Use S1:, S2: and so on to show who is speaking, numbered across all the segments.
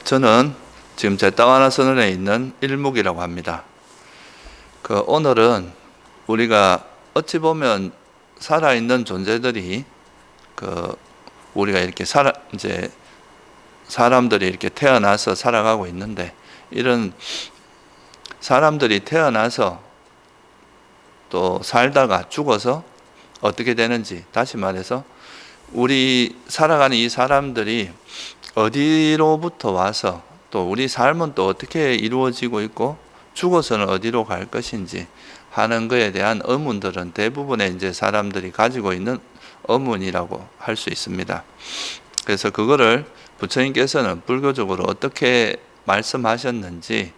S1: 저는 지금 제따와나선언에 있는 일묵이라고 합니다. 오늘은 우리가 어찌 보면 살아있는 존재들이 우리가 이렇게 사람들이 이렇게 태어나서 살아가고 있는데, 이런 사람들이 태어나서 또 살다가 죽어서 어떻게 되는지, 다시 말해서 우리 살아가는 이 사람들이 어디로부터 와서 또 우리 삶은 또 어떻게 이루어지고 있고 죽어서는 어디로 갈 것인지 하는 것에 대한 의문들은 대부분의 이제 사람들이 가지고 있는 의문이라고 할 수 있습니다. 그래서 그거를 부처님께서는 불교적으로 어떻게 말씀하셨는지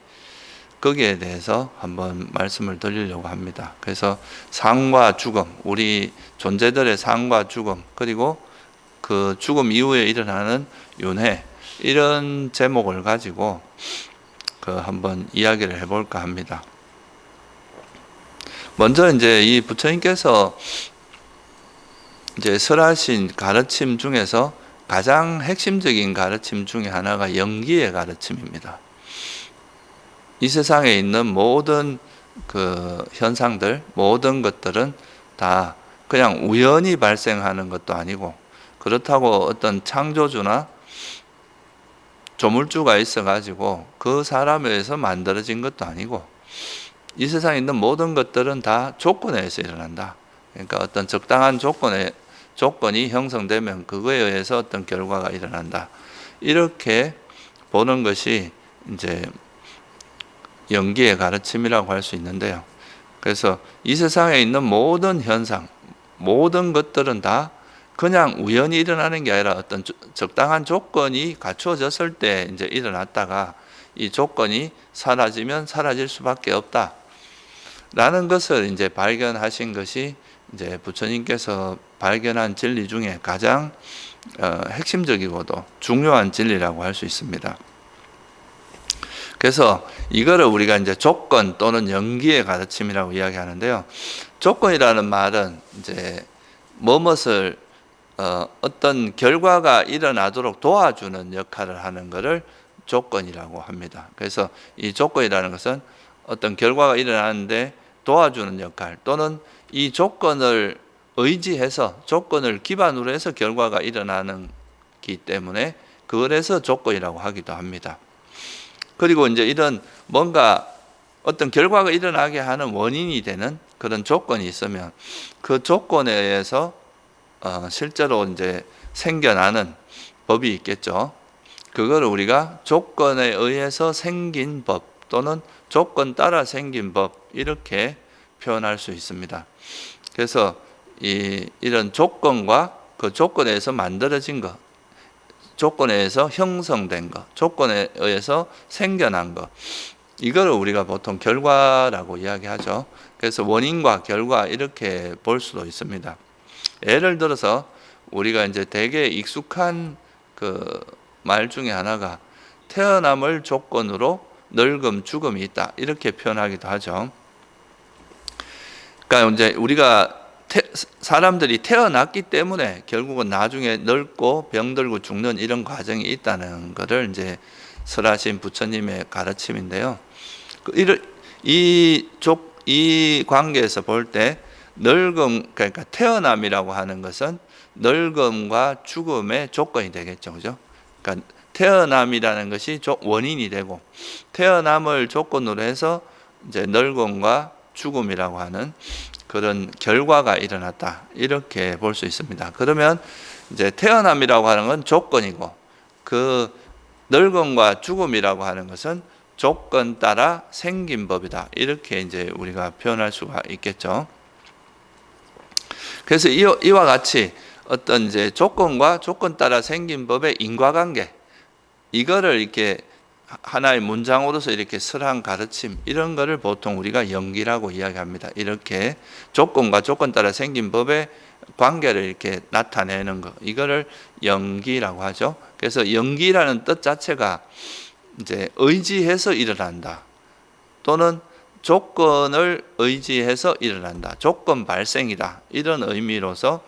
S1: 거기에 대해서 한번 말씀을 드리려고 합니다. 그래서 삶과 죽음, 우리 존재들의 삶과 죽음, 그리고 그 죽음 이후에 일어나는 윤회, 이런 제목을 가지고 한번 이야기를 해볼까 합니다. 먼저 이제 이 부처님께서 이제 설하신 가르침 중에서 가장 핵심적인 가르침 중에 하나가 영기의 가르침입니다. 이 세상에 있는 모든 현상들, 모든 것들은 다 그냥 우연히 발생하는 것도 아니고, 그렇다고 어떤 창조주나 조물주가 있어가지고 그 사람에 의해서 만들어진 것도 아니고, 이 세상에 있는 모든 것들은 다 조건에 의해서 일어난다. 그러니까 어떤 적당한 조건이 형성되면 그거에 의해서 어떤 결과가 일어난다. 이렇게 보는 것이 이제 영기의 가르침이라고 할 수 있는데요. 그래서 이 세상에 있는 모든 현상, 모든 것들은 다 그냥 우연히 일어나는 게 아니라 어떤 적당한 조건이 갖추어졌을 때 이제 일어났다가 이 조건이 사라지면 사라질 수밖에 없다. 라는 것을 이제 발견하신 것이 이제 부처님께서 발견한 진리 중에 가장 핵심적이고도 중요한 진리라고 할 수 있습니다. 그래서 이거를 우리가 이제 조건 또는 영기의 가르침이라고 이야기하는데요. 조건이라는 말은 이제 무엇을 어떤 결과가 일어나도록 도와주는 역할을 하는 것을 조건이라고 합니다. 그래서 이 조건이라는 것은 어떤 결과가 일어나는데 도와주는 역할, 또는 이 조건을 의지해서, 조건을 기반으로 해서 결과가 일어나는 기 때문에 그래서 조건이라고 하기도 합니다. 그리고 이제 이런 뭔가 어떤 결과가 일어나게 하는 원인이 되는 그런 조건이 있으면 그 조건에 의해서 실제로 이제 생겨나는 법이 있겠죠. 그거를 우리가 조건에 의해서 생긴 법 또는 조건 따라 생긴 법, 이렇게 표현할 수 있습니다. 그래서 이런 조건과 그 조건에 의해서 만들어진 것, 조건에 의해서 형성된 것, 조건에 의해서 생겨난 것, 이거를 우리가 보통 결과라고 이야기하죠. 그래서 원인과 결과 이렇게 볼 수도 있습니다. 예를 들어서 우리가 이제 되게 익숙한 말 중에 하나가 태어남을 조건으로 늙음, 죽음이 있다, 이렇게 표현하기도 하죠. 그러니까 이제 우리가 사람들이 태어났기 때문에 결국은 나중에 늙고 병들고 죽는 이런 과정이 있다는 것을 이제 설하신 부처님의 가르침인데요. 이 관계에서 볼 때 늙음, 그러니까 태어남이라고 하는 것은 늙음과 죽음의 조건이 되겠죠, 그죠? 그러니까 태어남이라는 것이 원인이 되고, 태어남을 조건으로 해서 이제 늙음과 죽음이라고 하는 그런 결과가 일어났다, 이렇게 볼 수 있습니다. 그러면 이제 태어남이라고 하는 건 조건이고, 그 늙음과 죽음이라고 하는 것은 조건 따라 생긴 법이다, 이렇게 이제 우리가 표현할 수가 있겠죠. 그래서 이와 같이 어떤 이제 조건과 조건 따라 생긴 법의 인과관계, 이거를 이렇게 하나의 문장으로서 이렇게 설한 가르침, 이런 거를 보통 우리가 영기라고 이야기합니다. 이렇게 조건과 조건 따라 생긴 법의 관계를 이렇게 나타내는 것, 이거를 영기라고 하죠. 그래서 영기라는 뜻 자체가 이제 의지해서 일어난다, 또는 조건을 의지해서 일어난다, 조건 발생이다, 이런 의미로서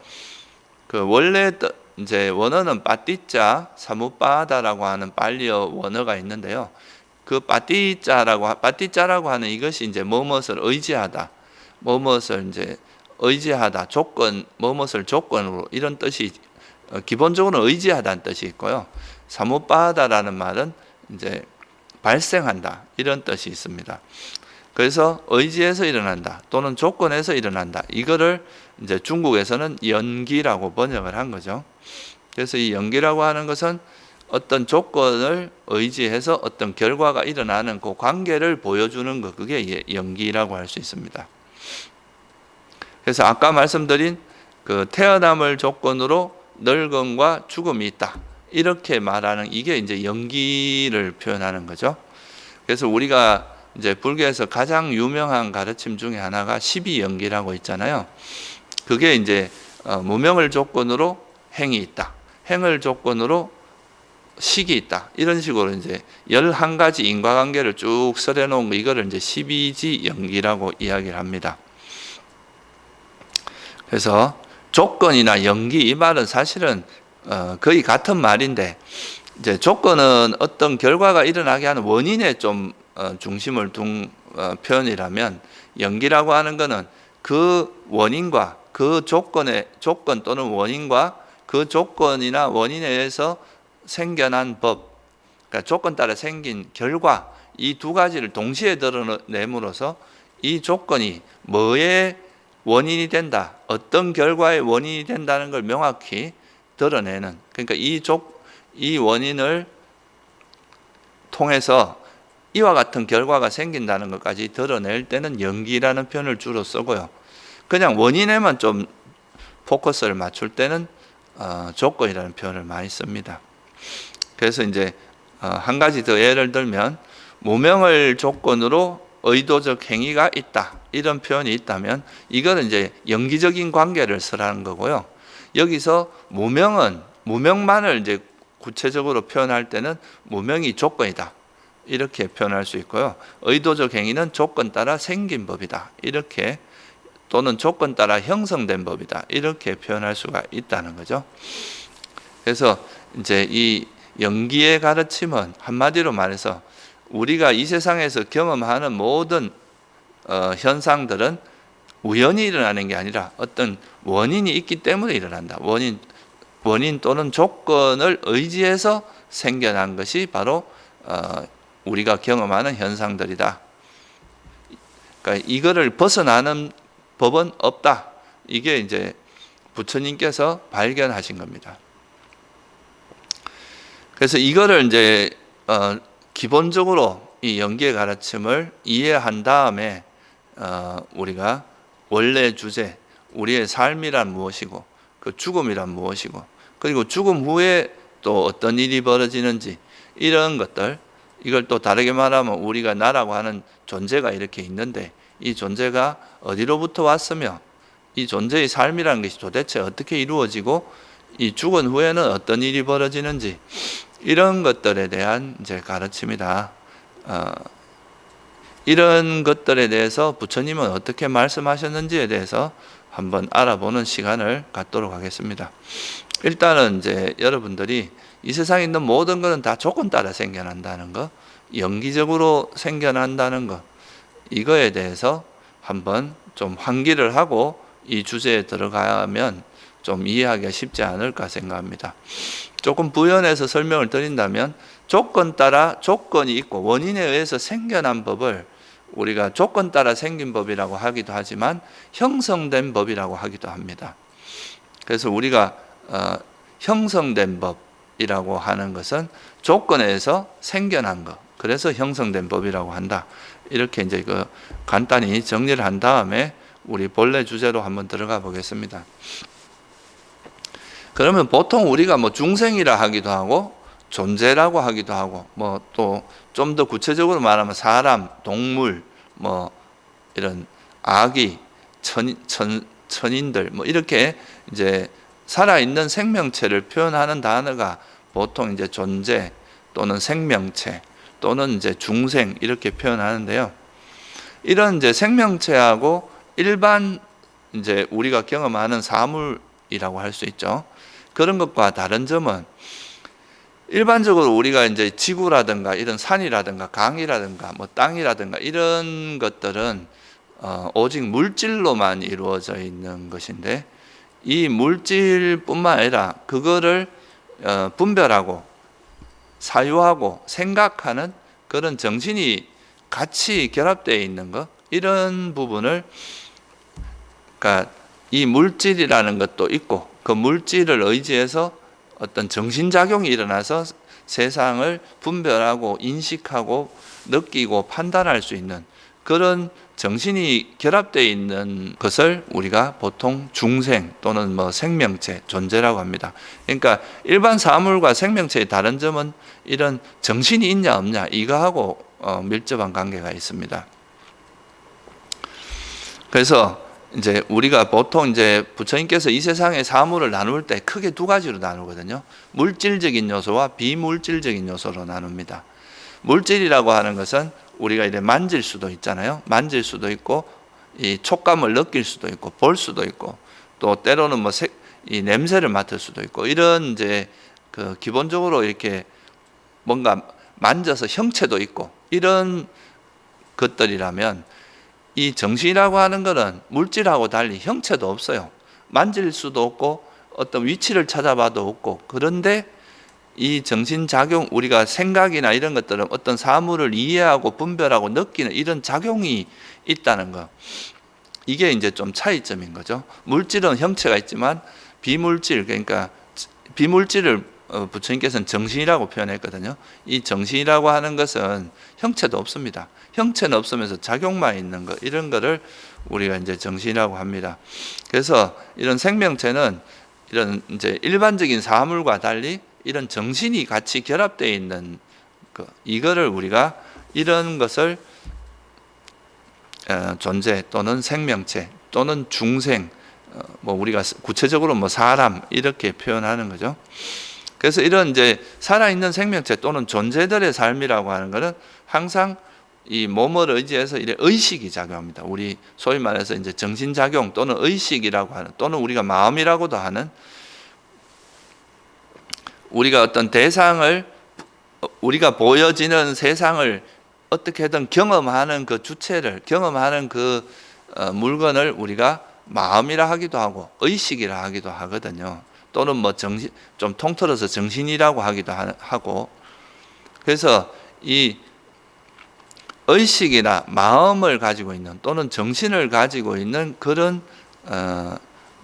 S1: 원래 이제 원어는 빠띠자, 사무빠다라고 하는 팔리어 원어가 있는데요. 그 빠띠자라고 하는 이것이 이제 뭐뭇을 의지하다, 뭐뭇을 이제 의지하다, 조건, 뭐뭇을 조건으로 이런 뜻이 기본적으로 의지하다는 뜻이 있고요. 사무빠다라는 말은 이제 발생한다 이런 뜻이 있습니다. 그래서 의지에서 일어난다 또는 조건에서 일어난다. 이거를 이제 중국에서는 연기라고 번역을 한 거죠. 그래서 이 연기라고 하는 것은 어떤 조건을 의지해서 어떤 결과가 일어나는 그 관계를 보여주는 것, 그게 연기라고 할 수 있습니다. 그래서 아까 말씀드린 그 태어남을 조건으로 늙음과 죽음이 있다, 이렇게 말하는 이게 이제 연기를 표현하는 거죠. 그래서 우리가 이제 불교에서 가장 유명한 가르침 중에 하나가 12연기라고 있잖아요. 그게 이제 무명을 조건으로 행이 있다, 행을 조건으로 식이 있다, 이런 식으로 이제 11가지 인과관계를 쭉 설해 놓은 거, 이거를 이제 12지 연기라고 이야기를 합니다. 그래서 조건이나 연기, 이 말은 사실은 거의 같은 말인데, 이제 조건은 어떤 결과가 일어나게 하는 원인에 좀 중심을 둔 표현이라면, 연기라고 하는 것은 그 원인과 그 조건 또는 원인과 그 조건이나 원인에 의해서 생겨난 법, 그러니까 조건 따라 생긴 결과, 이 두 가지를 동시에 드러내므로써 이 조건이 뭐의 원인이 된다, 어떤 결과의 원인이 된다는 걸 명확히 드러내는, 그러니까 이 원인을 통해서 이와 같은 결과가 생긴다는 것까지 드러낼 때는 연기라는 표현을 주로 쓰고요. 그냥 원인에만 좀 포커스를 맞출 때는 조건이라는 표현을 많이 씁니다. 그래서 이제 한 가지 더 예를 들면, 무명을 조건으로 의도적 행위가 있다, 이런 표현이 있다면 이거는 이제 연기적인 관계를 쓰라는 거고요. 여기서 무명만을 이제 구체적으로 표현할 때는 무명이 조건이다, 이렇게 표현할 수 있고요. 의도적 행위는 조건 따라 생긴 법이다, 이렇게, 또는 조건 따라 형성된 법이다, 이렇게 표현할 수가 있다는 거죠. 그래서 이제 이 연기의 가르침은 한마디로 말해서 우리가 이 세상에서 경험하는 모든 현상들은 우연히 일어나는 게 아니라 어떤 원인이 있기 때문에 일어난다. 원인 또는 조건을 의지해서 생겨난 것이 바로 우리가 경험하는 현상들이다. 그러니까 이거를 벗어나는 법은 없다. 이게 이제 부처님께서 발견하신 겁니다. 그래서 이거를 이제 기본적으로 이 연기의 가르침을 이해한 다음에 우리가 원래 주제, 우리의 삶이란 무엇이고 그 죽음이란 무엇이고, 그리고 죽음 후에 또 어떤 일이 벌어지는지, 이런 것들, 이걸 또 다르게 말하면 우리가 나라고 하는 존재가 이렇게 있는데 이 존재가 어디로부터 왔으며 이 존재의 삶이라는 것이 도대체 어떻게 이루어지고 이 죽은 후에는 어떤 일이 벌어지는지, 이런 것들에 대한 이제 가르침이다. 이런 것들에 대해서 부처님은 어떻게 말씀하셨는지에 대해서 한번 알아보는 시간을 갖도록 하겠습니다. 일단은 이제 여러분들이 이 세상에 있는 모든 것은 다 조건 따라 생겨난다는 것, 연기적으로 생겨난다는 것, 이거에 대해서 한번 좀 환기를 하고 이 주제에 들어가면 좀 이해하기가 쉽지 않을까 생각합니다. 조금 부연해서 설명을 드린다면, 조건 따라 조건이 있고 원인에 의해서 생겨난 법을 우리가 조건 따라 생긴 법이라고 하기도 하지만 형성된 법이라고 하기도 합니다. 그래서 우리가 형성된 법이라고 하는 것은 조건에 의해서 생겨난 것, 그래서 형성된 법이라고 한다. 이렇게 이제 그 간단히 정리를 한 다음에 우리 본래 주제로 한번 들어가 보겠습니다. 그러면 보통 우리가 뭐 중생이라 하기도 하고 존재라고 하기도 하고, 뭐 또 좀 더 구체적으로 말하면 사람, 동물, 뭐 이런 아기, 천인들, 뭐 이렇게 이제 살아있는 생명체를 표현하는 단어가 보통 이제 존재 또는 생명체 또는 이제 중생, 이렇게 표현하는데요. 이런 이제 생명체하고 일반 이제 우리가 경험하는 사물이라고 할 수 있죠. 그런 것과 다른 점은 일반적으로 우리가 이제 지구라든가 이런 산이라든가 강이라든가 뭐 땅이라든가 이런 것들은 오직 물질로만 이루어져 있는 것인데, 이 물질뿐만 아니라 그거를 분별하고 사유하고 생각하는 그런 정신이 같이 결합되어 있는 것, 이런 부분을, 그러니까 이 물질이라는 것도 있고 그 물질을 의지해서 어떤 정신작용이 일어나서 세상을 분별하고 인식하고 느끼고 판단할 수 있는 그런 정신이 결합되어 있는 것을 우리가 보통 중생 또는 뭐 생명체, 존재라고 합니다. 그러니까 일반 사물과 생명체의 다른 점은 이런 정신이 있냐 없냐, 이거하고 밀접한 관계가 있습니다. 그래서 이제 우리가 보통 이제 부처님께서 이 세상의 사물을 나눌 때 크게 두 가지로 나누거든요. 물질적인 요소와 비물질적인 요소로 나눕니다. 물질이라고 하는 것은 우리가 이제 만질 수도 있잖아요. 만질 수도 있고, 이 촉감을 느낄 수도 있고, 볼 수도 있고, 또 때로는 뭐 이 냄새를 맡을 수도 있고, 이런 이제 그 기본적으로 이렇게 뭔가 만져서 형체도 있고, 이런 것들이라면, 이 정신이라고 하는 것은 물질하고 달리 형체도 없어요. 만질 수도 없고 어떤 위치를 찾아봐도 없고, 그런데 이 정신작용, 우리가 생각이나 이런 것들은 어떤 사물을 이해하고 분별하고 느끼는 이런 작용이 있다는 것, 이게 이제 좀 차이점인 거죠. 물질은 형체가 있지만 비물질, 그러니까 비물질을 부처님께서는 정신이라고 표현했거든요. 이 정신이라고 하는 것은 형체도 없습니다. 형체는 없으면서 작용만 있는 것, 이런 거를 우리가 이제 정신이라고 합니다. 그래서 이런 생명체는 이런 이제 일반적인 사물과 달리 이런 정신이 같이 결합되어 있는 것, 이거를 우리가 이런 것을 존재 또는 생명체 또는 중생, 뭐 우리가 구체적으로 뭐 사람 이렇게 표현하는 거죠. 그래서 이런 이제 살아있는 생명체 또는 존재들의 삶이라고 하는 것은 항상 이 몸을 의지해서 이래 의식이 작용합니다. 우리 소위 말해서 이제 정신작용 또는 의식이라고 하는, 또는 우리가 마음이라고도 하는, 우리가 어떤 대상을, 우리가 보여지는 세상을 어떻게든 경험하는 그 주체를, 경험하는 그 물건을 우리가 마음이라 하기도 하고 의식이라 하기도 하거든요. 또는 뭐 정신, 좀 통틀어서 정신이라고 하기도 하고. 그래서 이 의식이나 마음을 가지고 있는 또는 정신을 가지고 있는 그런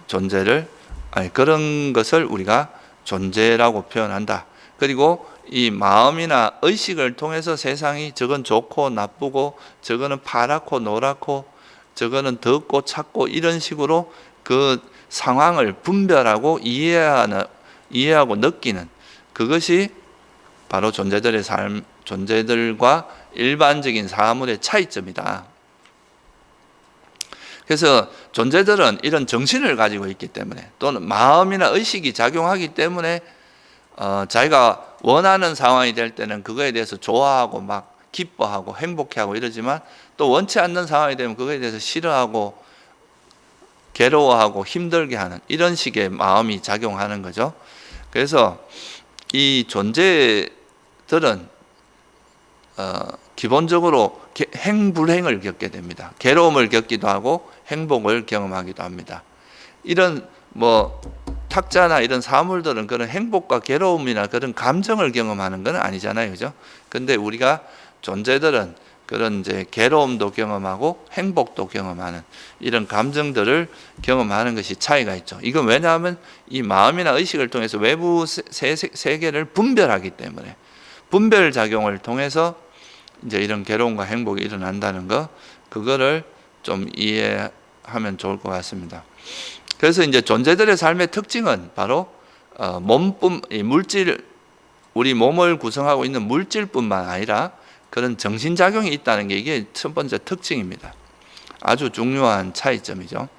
S1: 존재를, 아니 그런 것을 우리가 존재라고 표현한다. 그리고 이 마음이나 의식을 통해서 세상이 저건 좋고 나쁘고, 저거는 파랗고 노랗고, 저거는 덥고 찼고, 이런 식으로 그 상황을 분별하고 이해하고 느끼는, 그것이 바로 존재들의 삶, 존재들과 일반적인 사물의 차이점이다. 그래서 존재들은 이런 정신을 가지고 있기 때문에, 또는 마음이나 의식이 작용하기 때문에 자기가 원하는 상황이 될 때는 그거에 대해서 좋아하고 막 기뻐하고 행복해하고 이러지만, 또 원치 않는 상황이 되면 그거에 대해서 싫어하고 괴로워하고 힘들게 하는, 이런 식의 마음이 작용하는 거죠. 그래서 이 존재들은 기본적으로 행불행을 겪게 됩니다. 괴로움을 겪기도 하고 행복을 경험하기도 합니다. 이런 뭐 탁자나 이런 사물들은 그런 행복과 괴로움이나 그런 감정을 경험하는 건 아니잖아요, 그죠? 근데 우리가 존재들은 그런 이제 괴로움도 경험하고 행복도 경험하는 이런 감정들을 경험하는 것이 차이가 있죠. 이건 왜냐하면 이 마음이나 의식을 통해서 외부 세계를 분별하기 때문에, 분별 작용을 통해서 이제 이런 괴로움과 행복이 일어난다는 거, 그거를 좀 이해하면 좋을 것 같습니다. 그래서 이제 존재들의 삶의 특징은 바로 물질, 우리 몸을 구성하고 있는 물질뿐만 아니라 그런 정신작용이 있다는 게 이게 첫 번째 특징입니다. 아주 중요한 차이점이죠.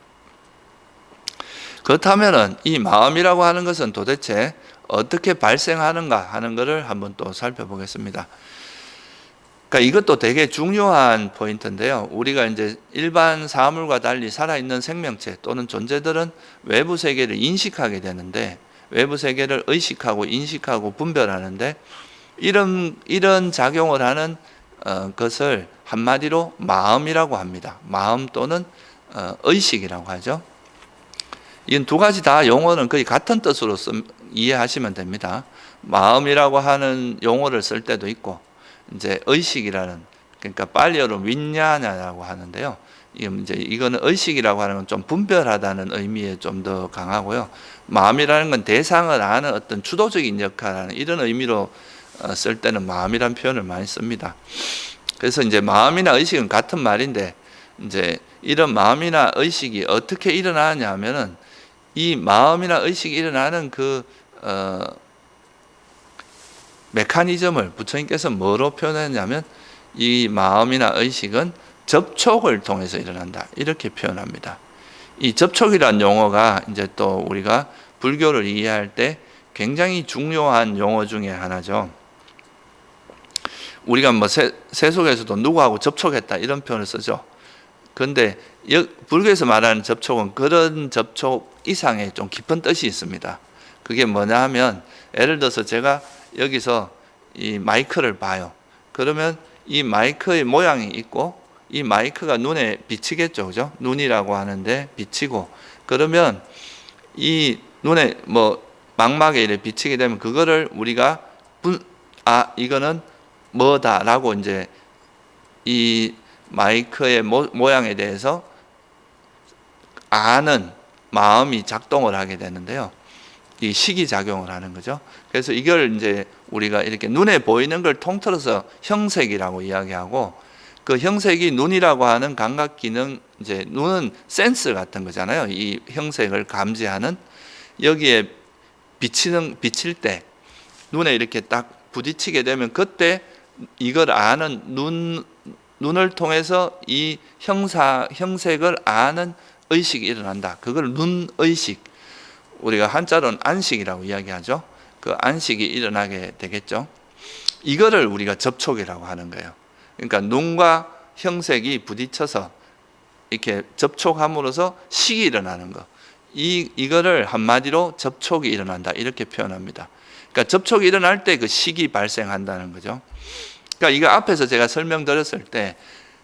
S1: 그렇다면은 이 마음이라고 하는 것은 도대체 어떻게 발생하는가 하는 것을 한번 또 살펴보겠습니다. 그러니까 이것도 되게 중요한 포인트인데요. 우리가 이제 일반 사물과 달리 살아있는 생명체 또는 존재들은 외부 세계를 인식하게 되는데, 외부 세계를 의식하고 인식하고 분별하는데 이런 작용을 하는 것을 한마디로 마음이라고 합니다. 마음 또는 의식이라고 하죠. 이건 두 가지 다 용어는 거의 같은 뜻으로 이해하시면 됩니다. 마음이라고 하는 용어를 쓸 때도 있고, 이제 의식이라는, 그러니까 빨리어로 윈냐냐라고 하는데요. 이거는 의식이라고 하는 건 좀 분별하다는 의미에 좀 더 강하고요. 마음이라는 건 대상을 아는 어떤 주도적인 역할을 하는 이런 의미로 쓸 때는 마음이라는 표현을 많이 씁니다. 그래서 이제 마음이나 의식은 같은 말인데, 이제 이런 마음이나 의식이 어떻게 일어나느냐 하면은 이 마음이나 의식이 일어나는 그 메커니즘을 부처님께서 뭐로 표현했냐면 이 마음이나 의식은 접촉을 통해서 일어난다, 이렇게 표현합니다. 이 접촉이란 용어가 이제 또 우리가 불교를 이해할 때 굉장히 중요한 용어 중에 하나죠. 우리가 뭐 세속에서도 누구하고 접촉했다 이런 표현을 쓰죠. 그런데 불교에서 말하는 접촉은 그런 접촉 이상의 좀 깊은 뜻이 있습니다. 그게 뭐냐 하면, 예를 들어서 제가 여기서 이 마이크를 봐요. 그러면 이 마이크의 모양이 있고 이 마이크가 눈에 비치겠죠, 그죠? 눈이라고 하는데 비치고, 그러면 이 눈에 뭐 망막에 이렇게 비치게 되면 그거를 우리가 이거는 뭐다라고 이제 이 마이크의 모양에 대해서 아는 마음이 작동을 하게 되는데요. 이 식이작용을 하는 거죠. 그래서 이걸 이제 우리가 이렇게 눈에 보이는 걸 통틀어서 형색이라고 이야기하고, 그 형색이 눈이라고 하는 감각 기능, 이제 눈은 센스 같은 거잖아요. 이 형색을 감지하는, 여기에 비칠 때 눈에 이렇게 딱 부딪히게 되면 그때 이걸 아는 눈을 통해서 이 형색을 아는 의식이 일어난다. 그걸 눈의식, 우리가 한자로는 안식이라고 이야기하죠. 그 안식이 일어나게 되겠죠. 이거를 우리가 접촉이라고 하는 거예요. 그러니까 눈과 형색이 부딪혀서 이렇게 접촉함으로써 식이 일어나는 거. 이거를 한마디로 접촉이 일어난다, 이렇게 표현합니다. 그러니까 접촉이 일어날 때 그 식이 발생한다는 거죠. 그러니까 이거 앞에서 제가 설명드렸을 때,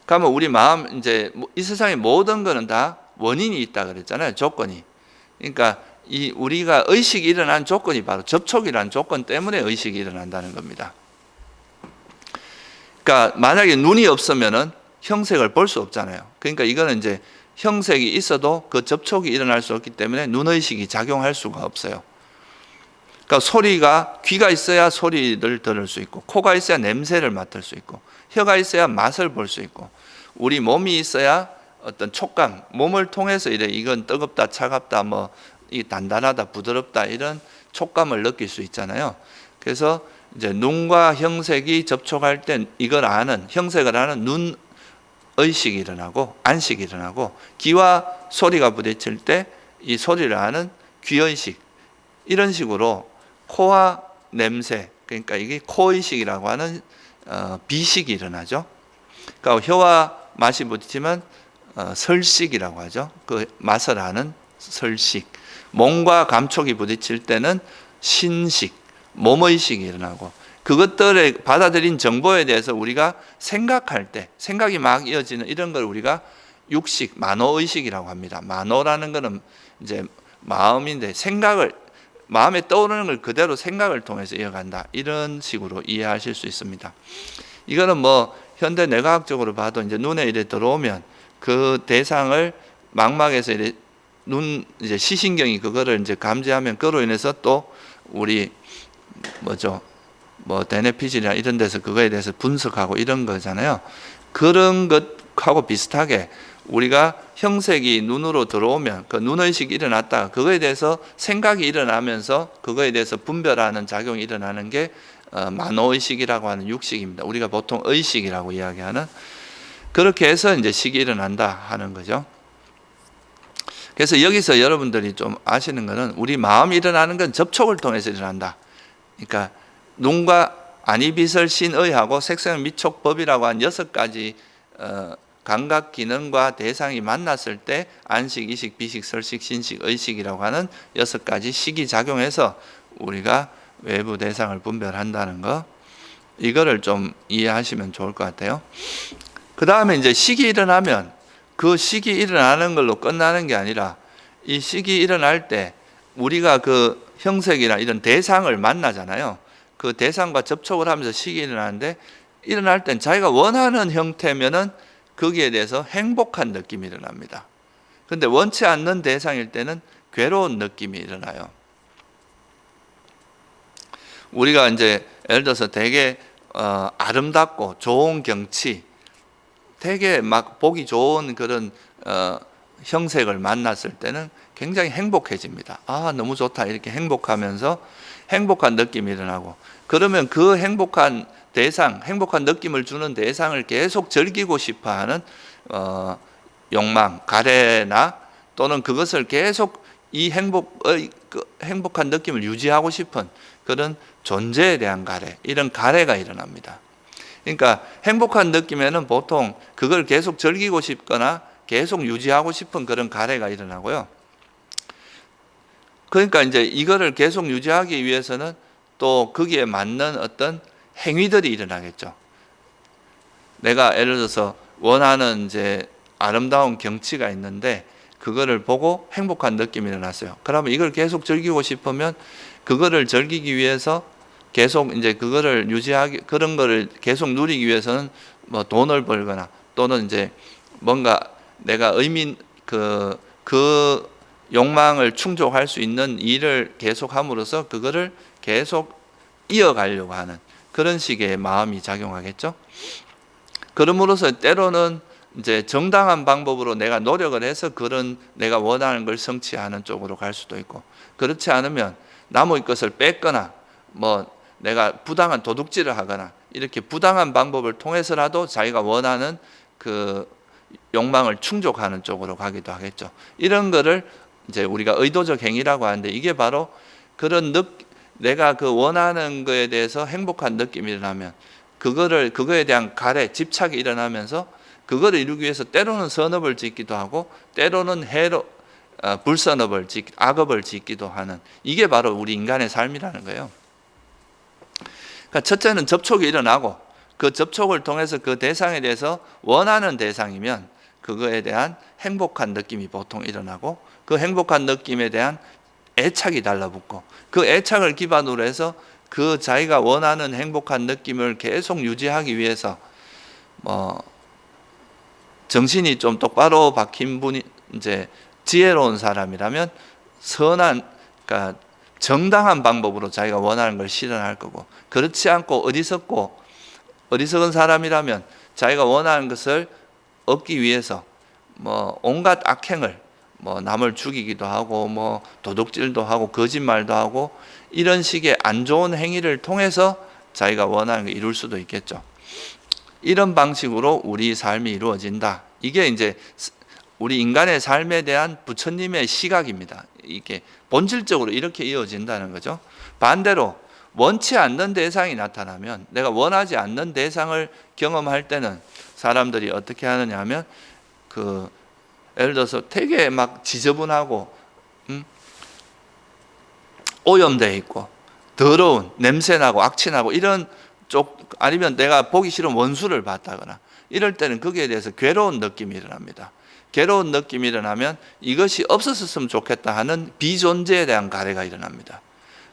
S1: 그러면 우리 마음, 이제 이 세상의 모든 거는 다 원인이 있다 그랬잖아요, 조건이. 그러니까 우리가 의식이 일어난 조건이 바로 접촉이라는 조건 때문에 의식이 일어난다는 겁니다. 그러니까 만약에 눈이 없으면은 형색을 볼 수 없잖아요. 그러니까 이거는 이제 형색이 있어도 그 접촉이 일어날 수 없기 때문에 눈의식이 작용할 수가 없어요. 그러니까 귀가 있어야 소리를 들을 수 있고, 코가 있어야 냄새를 맡을 수 있고, 혀가 있어야 맛을 볼 수 있고, 우리 몸이 있어야 어떤 촉감, 몸을 통해서 이건 뜨겁다, 차갑다, 이 단단하다, 부드럽다, 이런 촉감을 느낄 수 있잖아요. 그래서 이제 눈과 형색이 접촉할 때 이걸 아는, 형색을 아는 눈 의식이 일어나고 안식이 일어나고, 귀와 소리가 부딪힐 때 이 소리를 아는 귀의식, 이런 식으로 코와 냄새, 그러니까 이게 코의식이라고 하는 비식이 일어나죠. 그러니까 혀와 맛이 부딪히면 설식이라고 하죠. 그 맛을 아는 설식. 몸과 감촉이 부딪힐 때는 신식, 몸의식이 일어나고, 그것들을 받아들인 정보에 대해서 우리가 생각할 때, 생각이 막 이어지는 이런 걸 우리가 육식, 만호의식이라고 합니다. 만호라는 것은 이제 마음인데, 마음에 떠오르는 걸 그대로 생각을 통해서 이어간다, 이런 식으로 이해하실 수 있습니다. 이거는 현대 뇌과학적으로 봐도 이제 눈에 들어오면 그 대상을 망막에서 이제 시신경이 그거를 이제 감지하면 그로 인해서 또 우리 대뇌피질이나 이런 데서 그거에 대해서 분석하고 이런 거잖아요. 그런 것하고 비슷하게 우리가 형색이 눈으로 들어오면 그 눈의식이 일어났다가 그거에 대해서 생각이 일어나면서 그거에 대해서 분별하는 작용이 일어나는 게 만호의식이라고 하는 육식입니다. 우리가 보통 의식이라고 이야기하는, 그렇게 해서 이제 식이 일어난다 하는 거죠. 그래서 여기서 여러분들이 좀 아시는 것은, 우리 마음이 일어나는 건 접촉을 통해서 일어난다. 그러니까 눈과 안이비설 신의하고 색생 미촉법이라고 한 6가지 감각 기능과 대상이 만났을 때 안식, 이식, 비식, 설식, 신식, 의식이라고 하는 6가지 식이 작용해서 우리가 외부 대상을 분별한다는 거, 이거를 좀 이해하시면 좋을 것 같아요. 그 다음에 이제 식이 일어나면 그 식이 일어나는 걸로 끝나는 게 아니라 이 식이 일어날 때 우리가 그 형색이나 이런 대상을 만나잖아요. 그 대상과 접촉을 하면서 식이 일어나는데, 일어날 땐 자기가 원하는 형태면은 거기에 대해서 행복한 느낌이 일어납니다. 근데 원치 않는 대상일 때는 괴로운 느낌이 일어나요. 우리가 이제 예를 들어서 되게 아름답고 좋은 경치, 되게 막 보기 좋은 그런 형색을 만났을 때는 굉장히 행복해집니다. 아, 너무 좋다. 이렇게 행복하면서 행복한 느낌이 일어나고, 그러면 그 행복한 대상, 행복한 느낌을 주는 대상을 계속 즐기고 싶어 하는 욕망, 가래나 또는 그것을 계속 이 행복한 느낌을 유지하고 싶은 그런 존재에 대한 가래, 이런 가래가 일어납니다. 그러니까 행복한 느낌에는 보통 그걸 계속 즐기고 싶거나 계속 유지하고 싶은 그런 가래가 일어나고요. 그러니까 이제 이거를 계속 유지하기 위해서는 또 거기에 맞는 어떤 행위들이 일어나겠죠. 내가 예를 들어서 원하는 이제 아름다운 경치가 있는데 그거를 보고 행복한 느낌이 일어났어요. 그러면 이걸 계속 즐기고 싶으면 그거를 즐기기 위해서 계속 이제 그거를 유지하기, 그런 거를 계속 누리기 위해서는 뭐 돈을 벌거나 또는 이제 뭔가 내가 그 욕망을 충족할 수 있는 일을 계속 함으로써 그거를 계속 이어가려고 하는 그런 식의 마음이 작용하겠죠. 그럼으로써 때로는 이제 정당한 방법으로 내가 노력을 해서 그런 내가 원하는 걸 성취하는 쪽으로 갈 수도 있고, 그렇지 않으면 남의 것을 뺏거나 뭐 내가 부당한 도둑질을 하거나 이렇게 부당한 방법을 통해서라도 자기가 원하는 그 욕망을 충족하는 쪽으로 가기도 하겠죠. 이런 거를 이제 우리가 의도적 행위라고 하는데, 이게 바로 그런 내가 그 원하는 거에 대해서 행복한 느낌이 일어나면 그거에 대한 가래, 집착이 일어나면서 그거를 이루기 위해서 때로는 선업을 짓기도 하고 때로는 불선업을 악업을 짓기도 하는, 이게 바로 우리 인간의 삶이라는 거예요. 그러니까 첫째는 접촉이 일어나고 그 접촉을 통해서 그 대상에 대해서 원하는 대상이면 그거에 대한 행복한 느낌이 보통 일어나고, 그 행복한 느낌에 대한 애착이 달라붙고, 그 애착을 기반으로 해서 그 자기가 원하는 행복한 느낌을 계속 유지하기 위해서 정신이 좀 똑바로 박힌 분이, 이제 지혜로운 사람이라면 그러니까 정당한 방법으로 자기가 원하는 걸 실현할 거고, 그렇지 않고 어리석은 사람이라면 자기가 원하는 것을 얻기 위해서 온갖 악행을 남을 죽이기도 하고 도둑질도 하고 거짓말도 하고 이런 식의 안 좋은 행위를 통해서 자기가 원하는 걸 이룰 수도 있겠죠. 이런 방식으로 우리 삶이 이루어진다. 이게 이제 우리 인간의 삶에 대한 부처님의 시각입니다. 이게 본질적으로 이렇게 이어진다는 거죠. 반대로 원치 않는 대상이 나타나면, 내가 원하지 않는 대상을 경험할 때는 사람들이 어떻게 하느냐 하면 예를 들어서 되게 막 지저분하고 오염되어 있고 더러운 냄새나고 악취나고 이런 쪽, 아니면 내가 보기 싫은 원수를 봤다거나 이럴 때는 거기에 대해서 괴로운 느낌이 일어납니다. 괴로운 느낌이 일어나면 이것이 없었으면 좋겠다 하는 비존재에 대한 가래가 일어납니다.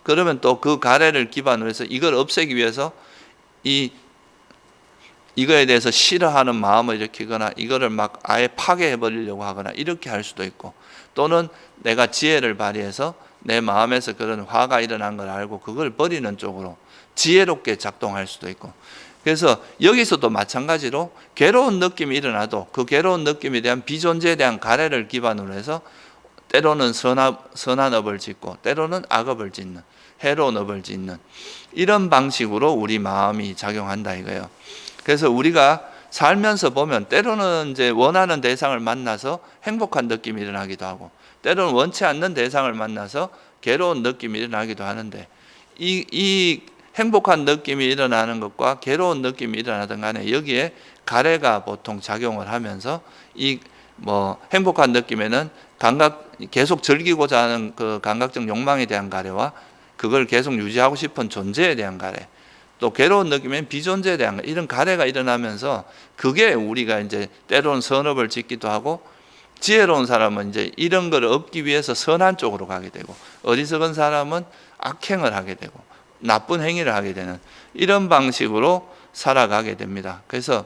S1: 그러면 또 그 가래를 기반으로 해서 이걸 없애기 위해서 이거에 대해서 싫어하는 마음을 일으키거나 이거를 막 아예 파괴해버리려고 하거나 이렇게 할 수도 있고, 또는 내가 지혜를 발휘해서 내 마음에서 그런 화가 일어난 걸 알고 그걸 버리는 쪽으로 지혜롭게 작동할 수도 있고, 그래서 여기서도 마찬가지로 괴로운 느낌이 일어나도 그 괴로운 느낌에 대한 비존재에 대한 가래를 기반으로 해서 때로는 선한 업을 짓고 때로는 악업을 짓는, 해로운 업을 짓는 이런 방식으로 우리 마음이 작용한다 이거예요. 그래서 우리가 살면서 보면 때로는 이제 원하는 대상을 만나서 행복한 느낌이 일어나기도 하고 때로는 원치 않는 대상을 만나서 괴로운 느낌이 일어나기도 하는데, 이 행복한 느낌이 일어나는 것과 괴로운 느낌이 일어나든 간에 여기에 가래가 보통 작용을 하면서 이 행복한 느낌에는 계속 즐기고자 하는 그 감각적 욕망에 대한 가래와 그걸 계속 유지하고 싶은 존재에 대한 가래, 또 괴로운 느낌엔 비존재에 대한 가래, 이런 가래가 일어나면서 그게 우리가 이제 때로는 선업을 짓기도 하고, 지혜로운 사람은 이제 이런 걸 얻기 위해서 선한 쪽으로 가게 되고, 어리석은 사람은 악행을 하게 되고 나쁜 행위를 하게 되는 이런 방식으로 살아가게 됩니다. 그래서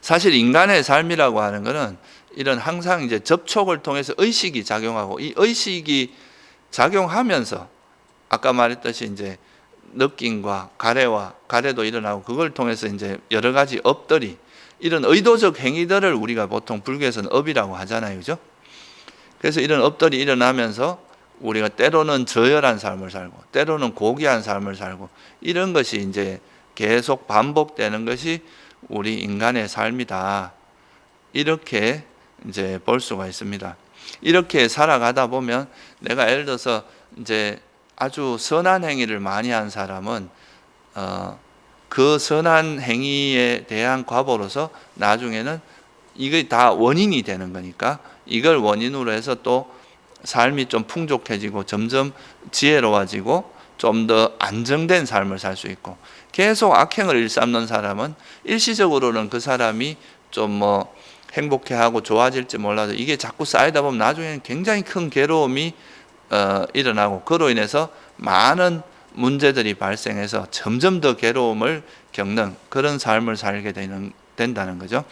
S1: 사실 인간의 삶이라고 하는 것은 이런 항상 이제 접촉을 통해서 의식이 작용하고, 이 의식이 작용하면서 아까 말했듯이 이제 느낌과 가래도 일어나고, 그걸 통해서 이제 여러 가지 업들이, 이런 의도적 행위들을 우리가 보통 불교에서는 업이라고 하잖아요, 그죠? 그래서 이런 업들이 일어나면서 우리가 때로는 저열한 삶을 살고, 때로는 고귀한 삶을 살고, 이런 것이 이제 계속 반복되는 것이 우리 인간의 삶이다. 이렇게 이제 볼 수가 있습니다. 이렇게 살아가다 보면 내가 예를 들어서 이제 아주 선한 행위를 많이 한 사람은 그 선한 행위에 대한 과보로서 나중에는 이게 다 원인이 되는 거니까, 이걸 원인으로 해서 또 삶이 좀 풍족해지고 점점 지혜로워지고 좀 더 안정된 삶을 살 수 있고, 계속 악행을 일삼는 사람은 일시적으로는 그 사람이 좀 행복해하고 좋아질지 몰라도 이게 자꾸 쌓이다 보면 나중에는 굉장히 큰 괴로움이 일어나고, 그로 인해서 많은 문제들이 발생해서 점점 더 괴로움을 겪는 그런 삶을 살게 된다는 거죠.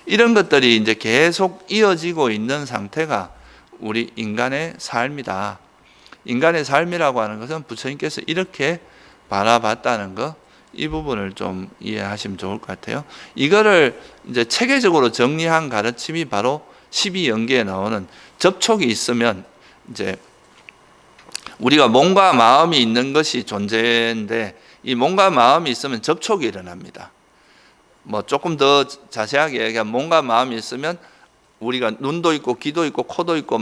S1: 이런 것들이 이제 계속 이어지고 있는 상태가 우리 인간의 삶이다. 인간의 삶이라고 하는 것은 부처님께서 이렇게 바라봤다는 것, 이 부분을 좀 이해하시면 좋을 것 같아요. 이거를 이제 체계적으로 정리한 가르침이 바로 12연계에 나오는 접촉이 있으면, 이제 우리가 몸과 마음이 있는 것이 존재인데, 이 몸과 마음이 있으면 접촉이 일어납니다. 조금 더 자세하게 얘기하면, 몸과 마음이 있으면 우리가 눈도 있고 귀도 있고 코도 있고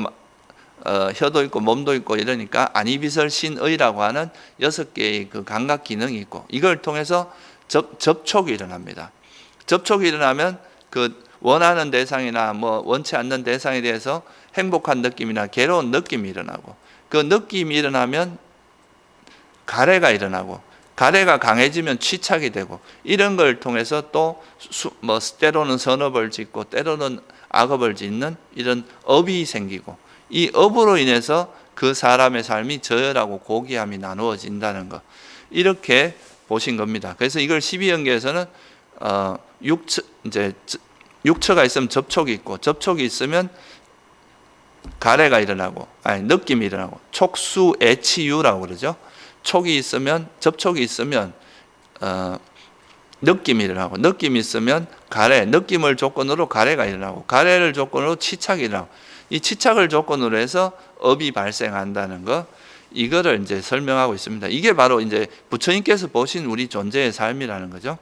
S1: 혀도 있고 몸도 있고 이러니까 안이비설신의라고 하는 6개의 그 감각 기능이 있고, 이걸 통해서 접촉이 일어납니다. 접촉이 일어나면 그 원하는 대상이나 원치 않는 대상에 대해서 행복한 느낌이나 괴로운 느낌이 일어나고, 그 느낌이 일어나면 가래가 일어나고, 가래가 강해지면 취착이 되고, 이런 걸 통해서 또 때로는 선업을 짓고 때로는 악업을 짓는 이런 업이 생기고, 이 업으로 인해서 그 사람의 삶이 저열하고 고귀함이 나누어진다는 것, 이렇게 보신 겁니다. 그래서 이걸 12연계에서는 육처가 있으면 접촉이 있고, 접촉이 있으면 가래가 일어나고, 느낌이 일어나고, 촉수애치유라고 그러죠. 촉이 있으면, 접촉이 있으면 느낌이 일어나고, 느낌이 있으면 가래, 느낌을 조건으로 가래가 일어나고, 가래를 조건으로 치착이 일어나고, 이 치착을 조건으로 해서 업이 발생한다는 것, 이거를 이제 설명하고 있습니다. 이게 바로 이제 부처님께서 보신 우리 존재의 삶이라는 거죠.